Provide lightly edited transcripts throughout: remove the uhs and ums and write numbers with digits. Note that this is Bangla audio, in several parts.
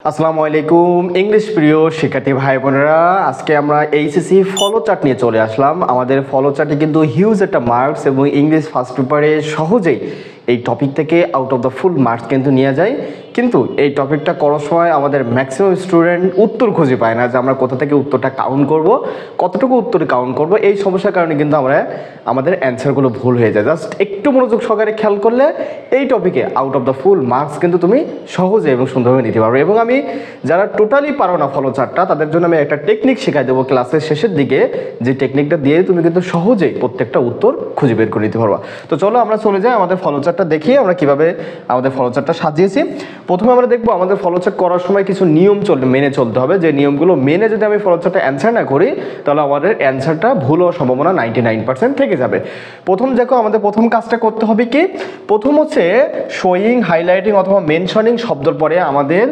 আসসালামু আলাইকুম ইংলিশ প্রিয় শিক্ষার্থী ভাই বোনেরা, আজকে আমরা এইচএসসি ফলো চার্ট নিয়ে চলে আসলাম। আমাদের ফলো চার্টে কিন্তু হিউজ একটা মার্কস এবং ইংলিশ ফার্স্ট পেপারে সহজেই এই টপিক থেকে out of the full marks কিন্তু নিয়ে যায়। কিন্তু এই টপিকটা করার সময় আমাদের ম্যাক্সিমাম স্টুডেন্ট উত্তর খুঁজে পায় না যে আমরা কোথা থেকে উত্তরটা কাউন্ট করব, কতটুকু উত্তর কাউন্ট করব। এই সমস্যার কারণে কিন্তু আমাদের অ্যান্সারগুলো ভুল হয়ে যায়। জাস্ট একটু মনোযোগ সহকারে খেয়াল করলে এই টপিকে out of the full marks কিন্তু তুমি সহজে এবং সুন্দরভাবে নিতে পারবে। এবং আমি যারা টোটালি পারো না ফলো চার্টটা, তাদের জন্য আমি একটা টেকনিক শেখাই দেবো ক্লাসের শেষের দিকে, যে টেকনিকটা দিয়ে তুমি কিন্তু সহজেই প্রত্যেকটা উত্তর খুঁজে বের করে নিতে পারবা। তো চলো আমরা চলে যাই আমাদের ফলো চার্টটা দেখি আমরা কিভাবে আমাদের ফলো চার্টটা সাজিয়েছি। প্রথমে আমরা দেখবো আমাদের ফলো চার্ট করার সময় কিছু নিয়ম মেনে চলতে হবে। যে নিয়মগুলো মেনে যদি আমি ফলো চার্টটা অ্যান্সার না করি, তাহলে আমাদের অ্যান্সারটা ভুল হওয়ার সম্ভাবনা 99% থেকে যাবে। প্রথম দেখো, আমাদের প্রথম কাজটা করতে হবে কি, প্রথম হচ্ছে শোয়িং, হাইলাইটিং অথবা মেনশনিং শব্দের পরে আমাদের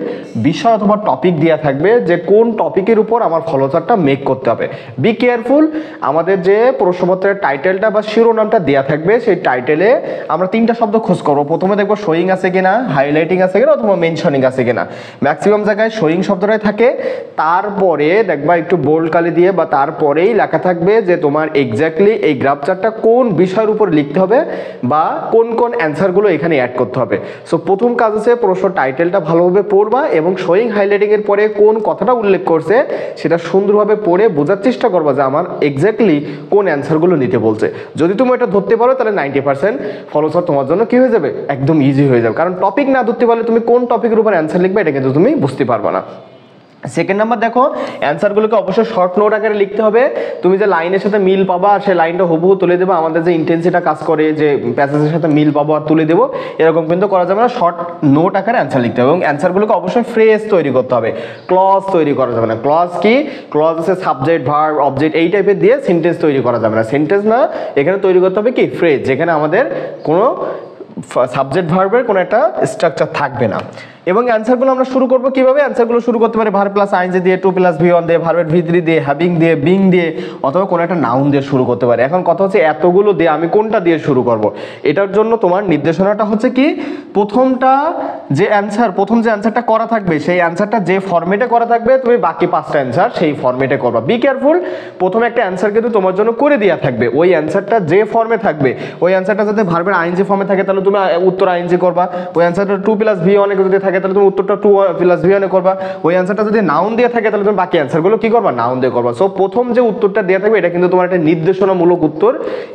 বিষয় অথবা টপিক দেওয়া থাকবে, যে কোন টপিকের উপর আমার ফলো চার্টটা মেক করতে হবে। বি কেয়ারফুল, আমাদের যে প্রশ্নপত্রের টাইটেলটা বা শিরোনামটা দেওয়া থাকবে, সেই টাইটেলে আমরা তিনটা শব্দ খোঁজ করবো। প্রথমে দেখবো শোয়িং আছে কিনা, হাইলাইটিং আছে কিনা অথবা মেনশনিং আছে কিনা। ম্যাক্সিমাম জায়গায় শোয়িং শব্দটাই থাকে, তারপরে দেখবা একটু বোল্ড কালি দিয়ে বা তারপরেই লেখা থাকবে যে তোমার এক্স্যাক্টলি এই গ্রাফ চার্টটা কোন বিষয়ের উপর লিখতে হবে বা কোন কোন অ্যান্সারগুলো এখানে অ্যাড করতে হবে। সো প্রথম কাজ হচ্ছে প্রশ্ন টাইটেলটা ভালোভাবে পড়বা এবং শোয়িং হাইলাইটিং এর পরে কোন কথাটা উল্লেখ করছে সেটা সুন্দরভাবে পড়ে বোঝার চেষ্টা করবা যে আমার এক্স্যাক্টলি কোন অ্যান্সারগুলো নিতে বলছে। যদি তুমি এটা ধরতে পারো তাহলে 90% ফলো চার্ট তোমার জন্য কি হয়ে যাবে, একদম ইজি হয়ে যাবে। কারণ টপিক না ধরতে পারলে তুমি কোন টপিকের উপর অ্যান্সার লিখবে এটা কিন্তু তুমি বুঝতে পারবে না। সেকেন্ড নাম্বার দেখো, অ্যান্সারগুলোকে অবশ্যই শর্ট নোট আকারে লিখতে হবে। তুমি যে লাইনের সাথে মিল পাবা আর সেই লাইনটা হুবহু তুলে দেবো, আমাদের যে ইন্টেন্সিটা কাজ করে যে প্যাসেজের সাথে মিল পাবো আর তুলে দেবো, এরকম কিন্তু করা যাবে না। শর্ট নোট আকারে অ্যান্সার লিখতে হবে এবং অ্যান্সারগুলোকে অবশ্যই ফ্রেজ তৈরি করতে হবে, ক্লজ তৈরি করা যাবে না। ক্লজ কি, ক্লজ আছে সাবজেক্ট, ভার্ব, অবজেক্ট এই টাইপের দিয়ে সেন্টেন্স তৈরি করা যাবে না। সেন্টেন্স না, এখানে তৈরি করতে হবে কি ফ্রেজ, যেখানে আমাদের কোনো সাবজেক্ট ভার্বের কোনো একটা স্ট্রাকচার থাকবে না। এবং অ্যান্সারগুলো আমরা শুরু করবো কিভাবে, অ্যান্সারগুলো শুরু করতে পারি ভার্ব প্লাস আইএনজি দিয়ে, টু প্লাস ভি ওয়ান দিয়ে, ভার্বের ভি3 দিয়ে, হ্যাভিং দিয়ে, বিং দিয়ে অথবা কোনো একটা নাউন দিয়ে শুরু করতে পারি। এখন কথা হচ্ছে এতগুলো দিয়ে আমি কোনটা দিয়ে শুরু করব। এটার জন্য তোমার নির্দেশনাটা হচ্ছে কি, প্রথম যে অ্যান্সারটা করা থাকবে সেই অ্যান্সারটা যে ফরম্যাটে করা থাকবে তুমি বাকি 5টা অ্যান্সার সেই ফরম্যাটে করবা। বি কেয়ারফুল, প্রথমে একটা অ্যান্সার কিন্তু তোমার জন্য করে দেওয়া থাকবে, ওই অ্যান্সারটা যে ফর্মে থাকবে, ওই অ্যান্সারটা যাতে ভার্বের আইএনজি ফর্মে থাকে তাহলে তুমি উত্তর আইএনজি করবা। ওই অ্যান্সারটা টু প্লাস ভি ওয়ান যদি থাকে তাহলে তুমি উত্তরটা টু প্লাস ভি ওয়ানে করবা। ওই অ্যান্সারটা যদি নাউন দিয়ে থাকে তাহলে তুমি বাকি অ্যান্সারগুলো কি করবা, নাউন দিয়ে করবা। সো প্রথম যে উত্তরটা দেওয়া থাকবে এটা কিন্তু তোমার একটা নির্দেশনামূলক উত্তর,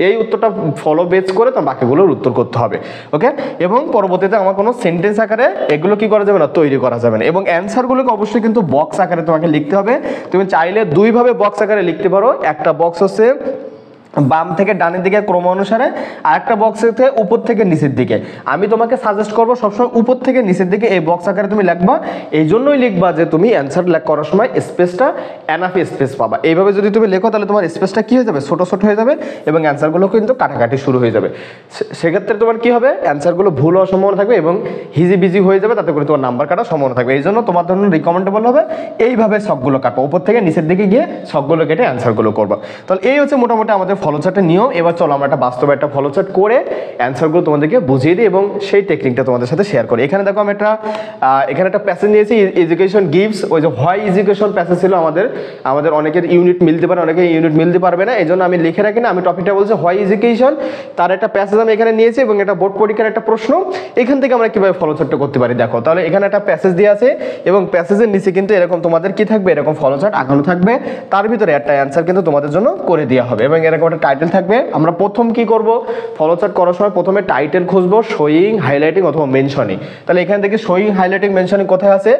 এই উত্তরটা ফলো বেস করে তোমার বাকিগুলোর উত্তর করতে হবে। ওকে, এবং পরবর্তীতে আমার কোনো সেন্টেন্স আকারে এগুলো কি করা যাবে না, তৈরি করা যাবে না। এবং অ্যান্সারগুলোকে অবশ্যই কিন্তু বক্স আকারে তোমাকে লিখতে হবে। তুমি চাইলে দুইভাবে বক্স আকারে লিখতে পারো। একটা বক্স হচ্ছে বাম থেকে ডানের দিকে ক্রম অনুসারে, আর একটা বক্স হচ্ছে উপর থেকে নিচের দিকে। আমি তোমাকে সাজেস্ট করবো সবসময় উপর থেকে নিচের দিকে এই বক্স আকারে তুমি লিখবা। এই জন্যই লিখবা যে তুমি অ্যান্সার করার সময় স্পেসটা এনাফ স্পেস পাবা। এইভাবে যদি তুমি লেখো তাহলে তোমার স্পেসটা কি হয়ে যাবে, ছোট ছোট হয়ে যাবে এবং অ্যান্সারগুলো কিন্তু কাটাকাটি শুরু হয়ে যাবে। সেক্ষেত্রে তোমার কি হবে, অ্যান্সারগুলো ভুল হওয়ার সম্ভাবনা থাকবে এবং হিজিবিজি হয়ে যাবে, তাতে করে তোমার নাম্বার কাটার সম্ভাবনা থাকবে। এই জন্য তোমার জন্য রিকমেন্ডেবল হবে এইভাবে সবগুলো কাটবো, উপর থেকে নিচের দিকে গিয়ে সবগুলো কেটে অ্যান্সারগুলো করবা। তাহলে এই হচ্ছে মোটামুটি আমাদের ফলো চার্টের নিয়ম। এবার চলো আমরা একটা বাস্তবে একটা ফলো চার্ট করে অ্যান্সারগুলো তোমাদেরকে বুঝিয়ে দিই এবং সেই টেকনিকটা তোমাদের সাথে শেয়ার করি। এখানে দেখো আমি এখানে একটা প্যাসেজ নিয়েছি, এডুকেশন গিভস। ওই যে হোয়াই এডুকেশন প্যাসেজ ছিল, আমাদের অনেকের ইউনিট মিলতে পারে, অনেকে ইউনিট মিলতে পারবে না, এই জন্য আমি লিখে রাখি না। আমি টপিকটা বলছি হোয়াই এডুকেশন, তার একটা প্যাসেজ আমি এখানে নিয়েছি এবং এটা বোর্ড পরীক্ষার একটা প্রশ্ন। এখান থেকে আমরা কিভাবে ফলো চার্টটা করতে পারি দেখো। তাহলে এখানে একটা প্যাসেজ দিয়ে আছে এবং প্যাসেজের নিচে কিন্তু এরকম তোমাদের কি থাকবে, এরকম ফলো চার্ট আঁকানো থাকবে, তার ভিতরে একটা অ্যান্সার কিন্তু তোমাদের জন্য করে দেওয়া হবে এবং এরকম একটা টাইটেল থাকবে। আমরা প্রথম কি করব, ফলো চার্ট করার সময় প্রথমে টাইটেল খুঁজবো, শোয়িং, হাইলাইটিং অথবা মেনশনিং। তাহলে এখান থেকে শোয়িং, হাইলাইটিং, মেনশনিং কোথায় আছে,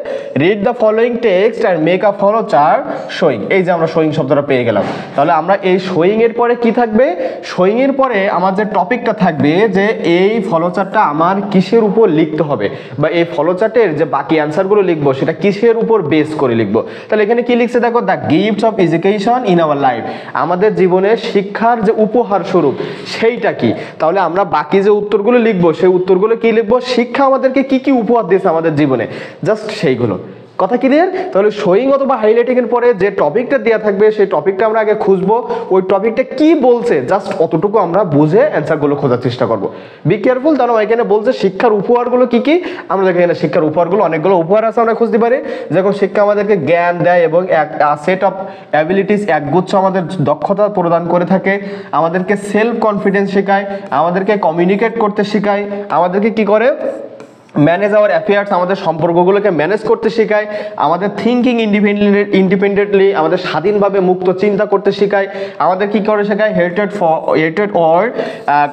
read the following text and make a flow chart showing. এই যে আমরা শোয়িং শব্দটা পেয়ে গেলাম। তাহলে আমরা এই শোয়িং এর পরে কি থাকবে, শোয়িং এর পরে আমার যে টপিকটা থাকবে যে এই ফলো চার্টটা আমার কিসের উপর লিখতে হবে বা এই ফলো চার্টের যে বাকি অ্যান্সারগুলো লিখবো সেটা কিসের উপর বেস করে লিখবো। তাহলে এখানে কি লিখছে দেখো, the gifts of education in our life, আমাদের জীবনের শিক্ষার যে উপহার স্বরূপ সেইটা কি। তাহলে আমরা বাকি যে উত্তরগুলো লিখবো সেই উত্তরগুলো কি লিখবো, শিক্ষা আমাদেরকে কি কি উপহার দিয়েছে আমাদের জীবনে, জাস্ট সেইগুলো। কথা ক্লিয়ার? তাহলে শোয়িং অথবা হাইলাইটিং এর পরে যে টপিকটা দেওয়া থাকবে সেই টপিকটা আমরা আগে খুঁজবো, ওই টপিকটা কি বলছে জাস্ট অতটুকু আমরা বুঝে অ্যান্সারগুলো খোঁজার চেষ্টা করবো। বি কেয়ারফুল, কারণ এখানে বলছে শিক্ষার উপহারগুলো কি কি। আমরা দেখি এখানে শিক্ষার উপহারগুলো অনেকগুলো উপহার আছে, আমরা খুঁজতে পারি। যখন শিক্ষা আমাদেরকে জ্ঞান দেয় এবং সেট অফ অ্যাবিলিটিস, একগুচ্ছ আমাদের দক্ষতা প্রদান করে থাকে, আমাদেরকে সেলফ কনফিডেন্স শেখায়, আমাদেরকে কমিউনিকেট করতে শেখায়, আমাদেরকে কি করে ম্যানেজ আওয়ার অ্যাফেয়ার্স, আমাদের সম্পর্কগুলোকে ম্যানেজ করতে শেখায়, আমাদের থিঙ্কিং ইন্ডিপেন্ডেন্টলি, আমাদের স্বাধীনভাবে মুক্ত চিন্তা করতে শেখায়, আমাদের কি করে শেখায় হেটেড অর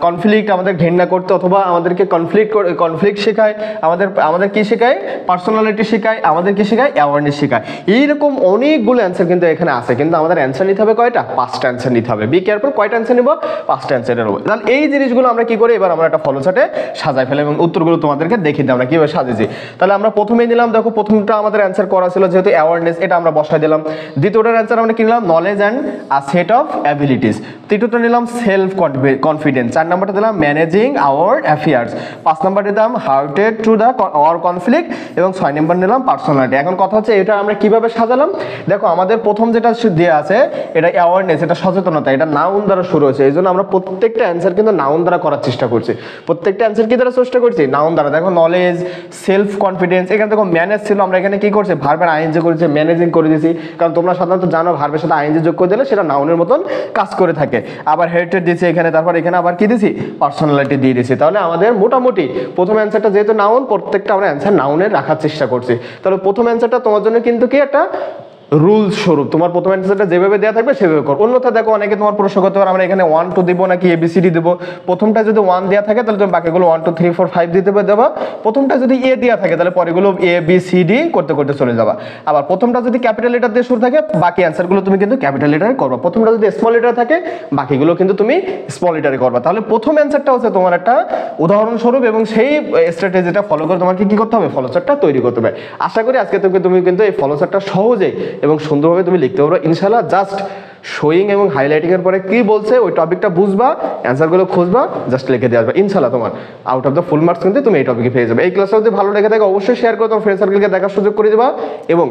কনফ্লিক্ট, আমাদের ঘৃণা করতে অথবা আমাদেরকে কনফ্লিক্ট শেখায়, আমাদের কি শেখায় পার্সোনালিটি শেখায়, আমাদের কি শেখায় অ্যাওয়ারনেস শেখায়। এইরকম অনেকগুলো অ্যান্সার কিন্তু এখানে আছে, কিন্তু আমাদের অ্যান্সার নিতে হবে কয়টা? 5টা অ্যান্সার নিতে হবে। বি কেয়ারফুল, কয়টা অ্যান্সার নিব? 5টা অ্যান্সার নেব। তাহলে এই জিনিসগুলো আমরা কি করি, এবার আমরা একটা ফলো চার্টে সাজাই ফেলে এবং উত্তরগুলো তোমাদেরকে দেখি আমরা কিভাবে সাজিয়েছি। তাহলে আমরা প্রথমেই নিলাম, দেখো প্রথমটা আমাদের অ্যান্সার করা ছিল যেহেতু অ্যাওয়ারনেস, এটা আমরা বসাই দিলাম। দ্বিতীয়টার অ্যান্সার আমরা কি নিলাম? Knowledge and set of abilities. তৃতীয়টা নিলাম সেলফ কনফিডেন্স। 4 নম্বরটা দিলাম ম্যানেজিং আওয়ার অ্যাফেয়ার্স। 5 নম্বর দিলাম hearted to the or conflict এবং 6 নম্বর নিলাম পার্সোনালিটি। এখন কথা হচ্ছে এটা আমরা কিভাবে সাজালাম। দেখো আমাদের প্রথম যেটা দেওয়া আছে এটা অ্যাওয়ারনেস, এটা সচেতনতা, এটা নাউন দ্বারা শুরু হয়েছে। এই জন্য আমরা প্রত্যেকটা অ্যান্সার কিন্তু নাউন দ্বারা করার চেষ্টা করছি। প্রত্যেকটা অ্যান্সার কি দ্বারা চেষ্টা করছি? নাউন দ্বারা। দেখো নলেজ, সেলফ কনফিডেন্স, এখানে দেখো ম্যানেজ ছিল, আমরা এখানে কি করছি ভার্বের আইএনজি করেছি, ম্যানেজিং করে দিয়েছি। কারণ তোমরা সাধারণত জানো ভার্বের সাথে আইএনজি যোগ করে দিলে সেটা নাউনের মতন কাজ করে থাকে। আবার হেরিটেজ দিয়েছি এখানে, তারপর এখানে আবার কি দিয়েছি পার্সোনালিটি দিয়ে দিয়েছি। তাহলে আমাদের মোটামুটি প্রথম অ্যান্সারটা যেহেতু নাউন, প্রত্যেকটা আমরা অ্যান্সার নাউনের রাখার চেষ্টা করছি। তাহলে প্রথম অ্যান্সারটা তোমার জন্য কিন্তু কি একটা রুলস স্বরূপ, তোমার প্রথম অ্যান্সারটা যেভাবে দেওয়া থাকবে সেভাবে করো। অন্যথা দেখো অনেকে তোমার প্রশ্ন করতে পারে আমরা এখানে 1 2 দিব নাকি এবিসিডি দেবো। প্রথমটা যদি 1 দেওয়া থাকে তাহলে তুমি বাকিগুলো 1 2 3 4 5 দিতে দেবা। প্রথমটা যদি এ দেওয়া থাকে তাহলে পরেগুলো এ বি সি ডি করতে করতে চলে যাবা। আবার প্রথমটা যদি ক্যাপিটাল লেটার দিয়ে শুরু থাকে বাকি অ্যান্সারগুলো তুমি কিন্তু ক্যাপিটাল লেটারে করবা। প্রথমটা যদি স্মল লেটার থাকে বাকিগুলো কিন্তু তুমি স্মল লেটারে করবা। তাহলে প্রথম অ্যান্সারটা হচ্ছে তোমার একটা উদাহরণস্বরূপ এবং সেই স্ট্র্যাটেজিটা ফলো করে তোমাকে কি করতে হবে, ফলো চার্টটা তৈরি করতে হবে। আশা করি আজকে তুমি কিন্তু এই ফলো চার্টটা সহজেই এবং সুন্দরভাবে তুমি লিখতে পারো ইনশাআল্লাহ। জাস্ট শোয়িং এবং হাইলাইটিং এর পরে কি বলছে ওই টপিকটা বুঝবা, অ্যান্সারগুলো খুঁজবা, জাস্ট লিখে দিয়ে আসবে। ইনশাআল্লাহ তোমার out of the full marks কিন্তু তুমি এই টপিকে পেয়ে যাবে। এই ক্লাসটা যদি ভালো লেগে থাকে অবশ্যই শেয়ার করে তোমার ফ্রেন্ড সার্কেলকে দেখার সুযোগ করে দেবা এবং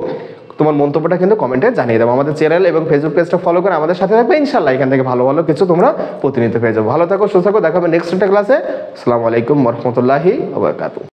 তোমার মন্তব্যটা কিন্তু কমেন্টে জানিয়ে দেবো। আমাদের চ্যানেল এবং ফেসবুক পেজটা ফলো করে আমাদের সাথে থাকবে। ইনশাআল্লাহ এখান থেকে ভালো ভালো কিছু তোমরা প্রতিনিয়ত পেয়ে যাবো। ভালো থাকো, সুস্থ থাকো, দেখা হবে নেক্সট একটা ক্লাসে। আসসালামু আলাইকুম ওয়া রাহমাতুল্লাহি ওয়া বারাকাতুহু।